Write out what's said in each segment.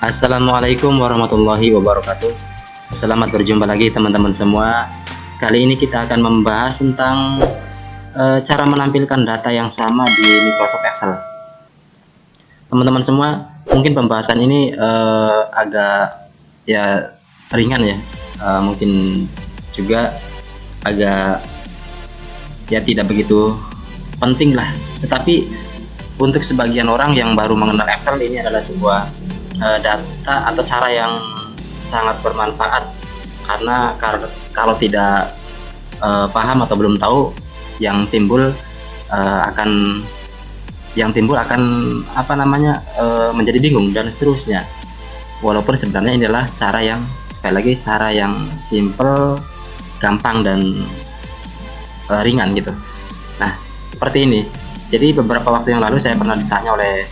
Assalamualaikum warahmatullahi wabarakatuh. Selamat berjumpa lagi teman-teman semua. Kali ini kita akan membahas tentang cara menampilkan data yang sama di Microsoft Excel. Teman-teman semua, mungkin pembahasan ini agak ya ringan ya, mungkin juga agak ya tidak begitu penting lah. Tetapi untuk sebagian orang yang baru mengenal Excel, ini adalah sebuah data atau cara yang sangat bermanfaat, karena kalau tidak paham atau belum tahu, yang timbul akan menjadi bingung dan seterusnya. Walaupun sebenarnya ini adalah cara yang, sekali lagi, cara yang simple, gampang dan ringan gitu. Nah, seperti ini. Jadi beberapa waktu yang lalu saya pernah ditanya oleh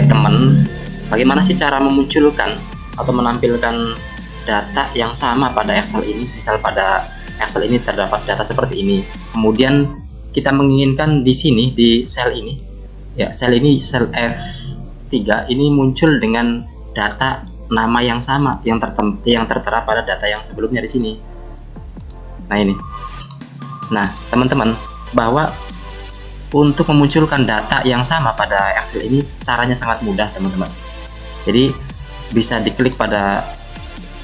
teman, bagaimana sih cara memunculkan atau menampilkan data yang sama pada Excel ini. Misal pada Excel ini terdapat data seperti ini, kemudian kita menginginkan di sini, di sel ini ya, sel F3 ini muncul dengan data nama yang sama yang tertera pada data yang sebelumnya di sini. Nah ini. Nah teman-teman, bahwa untuk memunculkan data yang sama pada Excel ini caranya sangat mudah teman-teman. Jadi bisa diklik pada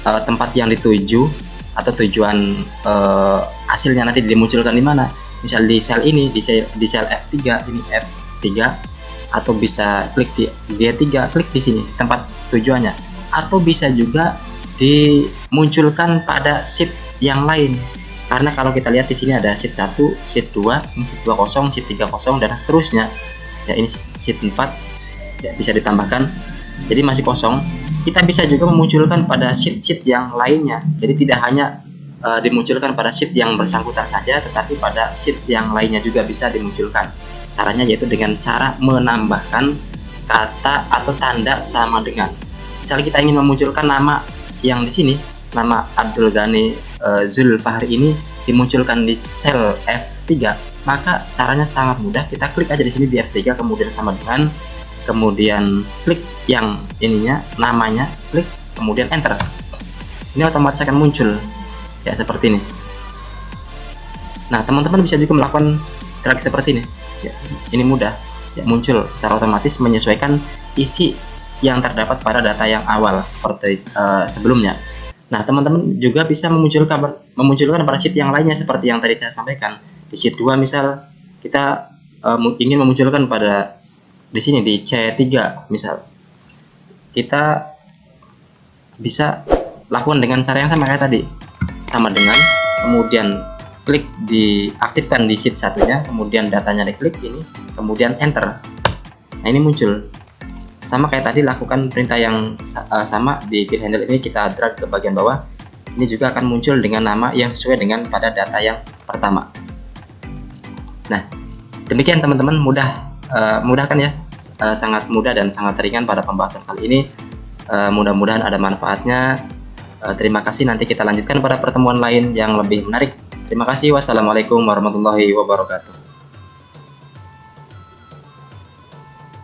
tempat yang dituju atau tujuan hasilnya nanti dimunculkan di mana. Misal di sel ini, di sel F3 ini, F3, atau bisa klik di D3, klik di sini di tempat tujuannya, atau bisa juga dimunculkan pada sheet yang lain. Karena kalau kita lihat di sini ada sheet 1, sheet 2, ini sheet 2 kosong, sheet 3 kosong, dan seterusnya. Ya, ini sheet 4 ya, bisa ditambahkan. Jadi masih kosong. Kita bisa juga memunculkan pada sheet-sheet yang lainnya. Jadi tidak hanya dimunculkan pada sheet yang bersangkutan saja, tetapi pada sheet yang lainnya juga bisa dimunculkan. Caranya yaitu dengan cara menambahkan kata atau tanda sama dengan. Misalnya kita ingin memunculkan nama yang di sini, nama Abdul Ghani Zulfahri ini dimunculkan di sel F3, maka caranya sangat mudah. Kita klik aja di sini di F3, kemudian sama dengan, kemudian klik yang ininya, namanya, klik, kemudian enter. Ini otomatis akan muncul ya seperti ini. Nah teman-teman bisa juga melakukan gerak seperti ini ya, ini mudah ya, muncul secara otomatis menyesuaikan isi yang terdapat pada data yang awal seperti sebelumnya. Nah teman-teman juga bisa memunculkan pada sheet yang lainnya seperti yang tadi saya sampaikan. Di sheet 2 misal kita ingin memunculkan pada di sini di C3 misal, kita bisa lakukan dengan cara yang sama kayak tadi, sama dengan, kemudian klik diaktifkan di sheet satunya, kemudian datanya diklik ini, kemudian enter. Nah ini muncul. Sama kayak tadi, lakukan perintah yang sama di pin handle ini, kita drag ke bagian bawah. Ini juga akan muncul dengan nama yang sesuai dengan pada data yang pertama. Nah demikian teman-teman, mudah kan ya, sangat mudah dan sangat ringan pada pembahasan kali ini. Mudah-mudahan ada manfaatnya. Terima kasih, nanti kita lanjutkan pada pertemuan lain yang lebih menarik. Terima kasih. Wassalamualaikum warahmatullahi wabarakatuh.